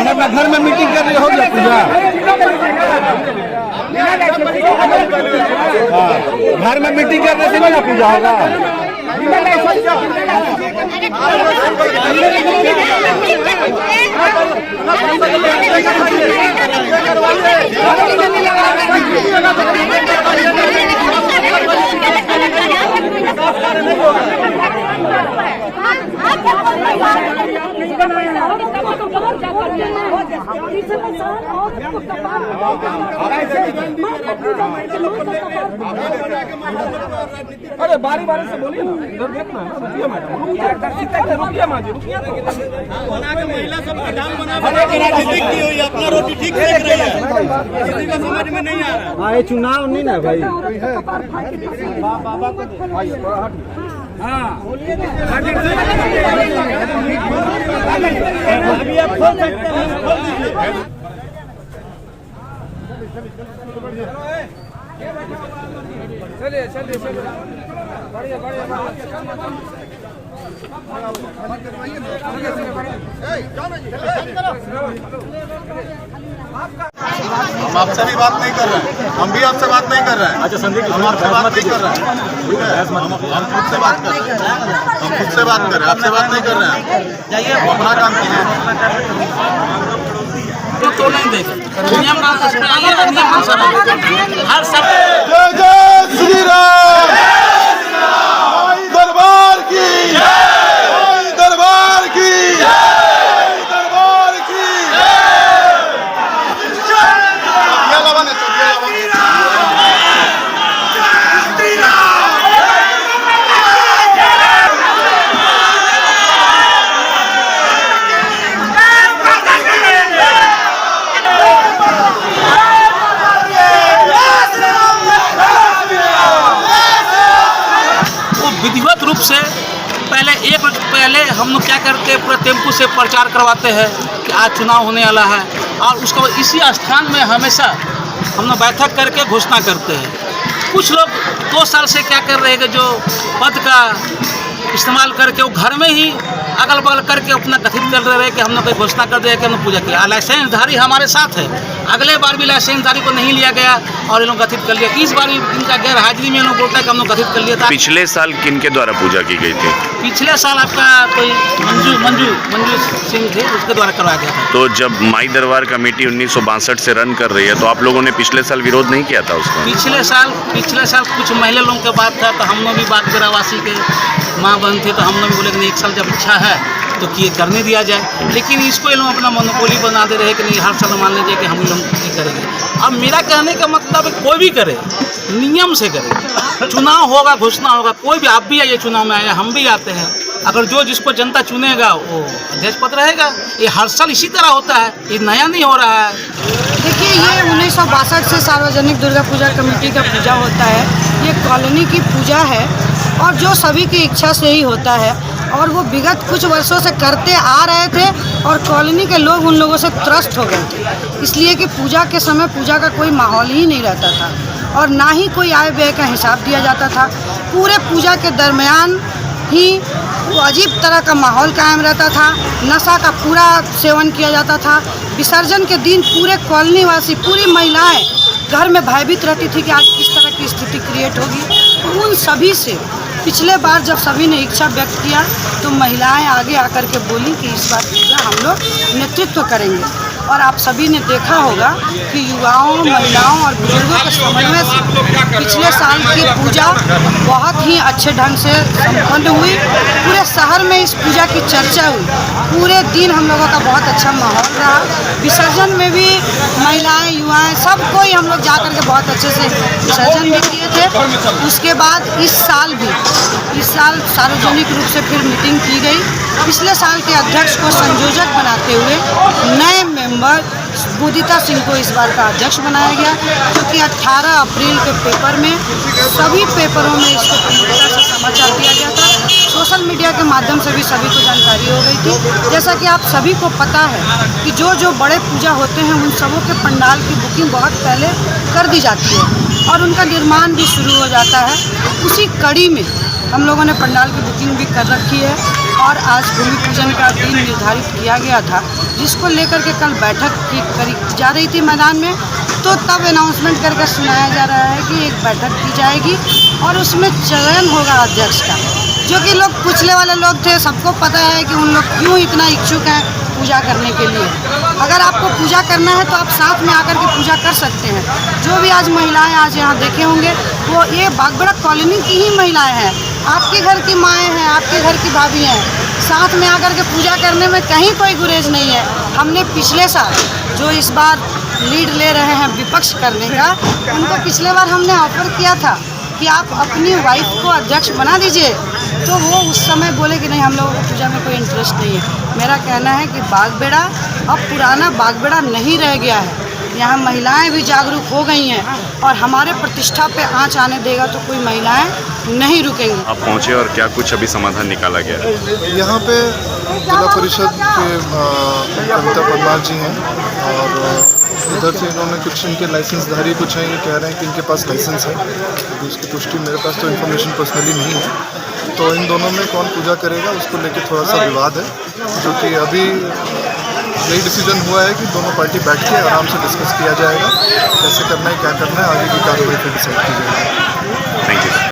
अपना घर में मीटिंग कर रही हो पूजा, घर में मीटिंग करने से ना पूजा होगा। अरे बारी बारी से बोलिए ना, इधर देखना है, रुकिए मैडम, रुकिए महिला सब डाल बना अपना रोटी ठीक सेक रही है, किसी को समझ में नहीं आ रहा। हाँ ये चुनाव नहीं ना भाई। अभी आप खोल सकते हैं, खोल दीजिए। चलिए चलिए चलिए, बढ़िया बढ़िया। हम आपसे भी बात नहीं कर रहे हैं, हम भी आपसे बात नहीं कर रहे हैं। अच्छा संदीप, हम आपसे बात नहीं कर रहे हैं, हम खुद से बात कर रहे हैं, हम खुद से बात कर रहे हैं, आपसे बात नहीं कर रहे हैं। हम अपना काम कीजिए। तो नहीं देगा नियम हर सब। जय जय श्री राम, दरबार की, दरबार की, दरबार की। विधिवत रूप से पहले हम लोग क्या करके पूरा टेम्पू से प्रचार करवाते हैं कि आज चुनाव होने वाला है, और उसके बाद इसी स्थान में हमेशा हम लोग बैठक करके घोषणा करते हैं। कुछ लोग 2 साल से क्या कर रहे हैं कि जो पद का इस्तेमाल करके वो घर में ही अगल बगल करके अपना गठित कर रहे हैं कि हम लोग कोई घोषणा कर दिया कि हम पूजा किया। लाइसेंसधारी हमारे साथ है, अगले बार भी लाइसेंसधारी को नहीं लिया गया और ये लोग गठित कर लिया। इस बार भी इनका गैर हाजिरी में लोग बोलता है कि हम लोग गठित कर लिया था। पिछले साल किन के द्वारा पूजा की गई थी? पिछले साल आपका कोई मंजू सिंह थे, उसके द्वारा करवाया गया था। तो जब माई दरबार कमेटी 1962 से रन कर रही है तो आप लोगों ने पिछले साल विरोध नहीं किया था उसका? पिछले साल कुछ महिला लोगों के बात था, तो हम लोग भी बात ग्रामवासी के माँ बहन थे, तो हम लोग भी बोले कि नहीं, एक साल जब इच्छा है तो ये करने दिया जाए। लेकिन इसको ये लोग अपना मोनोपोली बना दे रहे कि नहीं, हर साल मान लीजिए कि हम लोग ये करेंगे। अब मेरा कहने का मतलब है कोई भी करे, नियम से करे। चुनाव होगा, घोषणा होगा, कोई भी, आप भी आइए चुनाव में आए, हम भी आते हैं। अगर जो जिसको जनता चुनेगा वो अध्यक्ष पद रहेगा। ये हर साल इसी तरह होता है, ये नया नहीं हो रहा है। देखिए, ये 1962 से सार्वजनिक दुर्गा पूजा कमेटी का पूजा होता है। ये कॉलोनी की पूजा है और जो सभी की इच्छा से ही होता है, और वो विगत कुछ वर्षों से करते आ रहे थे और कॉलोनी के लोग उन लोगों से त्रस्त हो गए थे, इसलिए कि पूजा के समय पूजा का कोई माहौल ही नहीं रहता था और ना ही कोई आय व्यय का हिसाब दिया जाता था। पूरे पूजा के दरमियान ही अजीब तरह का माहौल कायम रहता था, नशा का पूरा सेवन किया जाता था। विसर्जन के दिन पूरे कॉलोनी वासी, पूरी महिलाएं घर में भयभीत रहती थी कि आज किस तरह की स्थिति क्रिएट होगी। उन सभी से पिछले बार जब सभी ने इच्छा व्यक्त किया तो महिलाएं आगे आकर के बोली कि इस बार पूजा हम लोग नेतृत्व करेंगे। और आप सभी ने देखा होगा कि युवाओं, महिलाओं और बुजुर्गों के समन्वय से पिछले साल की पूजा बहुत ही अच्छे ढंग से संपन्न हुई। पूरे शहर में इस पूजा की चर्चा हुई। पूरे दिन हम लोगों का बहुत अच्छा माहौल रहा। विसर्जन में भी महिलाएं, युवाएं, सब कोई हम लोग जा कर के बहुत अच्छे से विसर्जन भी किए थे। उसके बाद इस साल सार्वजनिक रूप से फिर मीटिंग की गई। पिछले साल के अध्यक्ष को संयोजक बनाते हुए नए मेंबर बुदिता सिंह को इस बार का अध्यक्ष बनाया गया, क्योंकि 18 अप्रैल के पेपर में सभी पेपरों में इसको प्रमुखता से समाचार दिया गया था। सोशल मीडिया के माध्यम से भी सभी को जानकारी हो गई थी। जैसा कि आप सभी को पता है कि जो बड़े पूजा होते हैं उन सबों के पंडाल की बुकिंग बहुत पहले कर दी जाती है और उनका निर्माण भी शुरू हो जाता है। उसी कड़ी में हम लोगों ने पंडाल की बुकिंग भी कर रखी है और आज भूमि पूजन का दिन निर्धारित किया गया था, जिसको लेकर के कल बैठक करी जा रही थी मैदान में। तो तब अनाउंसमेंट करके सुनाया जा रहा है कि एक बैठक की जाएगी और उसमें चयन होगा अध्यक्ष का, जो कि लोग पिछले वाले लोग थे, सबको पता है कि उन लोग क्यों इतना इच्छुक हैं पूजा करने के लिए। अगर आपको पूजा करना है तो आप साथ में आकर के पूजा कर सकते हैं। जो भी आज महिलाएं आज यहाँ देखे होंगे वो ये बागबेड़ा कॉलोनी की ही महिलाएं हैं, आपके घर की माएँ हैं, आपके घर की भाभी हैं। साथ में आकर के पूजा करने में कहीं कोई गुरेज नहीं है। हमने पिछले साल जो इस बार लीड ले रहे हैं विपक्ष करने का, उनको पिछले बार हमने ऑफर किया था कि आप अपनी वाइफ को अध्यक्ष बना दीजिए, तो वो उस समय बोले कि नहीं, हम लोगों को पूजा में कोई इंटरेस्ट नहीं है। मेरा कहना है कि बागबेड़ा अब पुराना बागबेड़ा नहीं रह गया है, यहाँ महिलाएं भी जागरूक हो गई हैं और हमारे प्रतिष्ठा पे आँच आने देगा तो कोई महिलाएं नहीं रुकेंगी। आप पहुंचे और क्या कुछ अभी समाधान निकाला गया है? यहाँ पे जिला परिषद के कविता परमार जी हैं और उधर से इन्होंने कुछ इनके लाइसेंसधारी कुछ हैं, ये कह रहे हैं कि इनके पास लाइसेंस है, तो उसकी पुष्टि मेरे पास तो इन्फॉर्मेशन पर्सनली नहीं है। तो इन दोनों में कौन पूजा करेगा उसको लेके थोड़ा सा विवाद है, जो कि अभी यही डिसीजन हुआ है कि दोनों पार्टी बैठ के आराम से डिस्कस किया जाएगा, कैसे करना है क्या करना है, आगे की कार्रवाई फिर डिसाइड की जाएगी।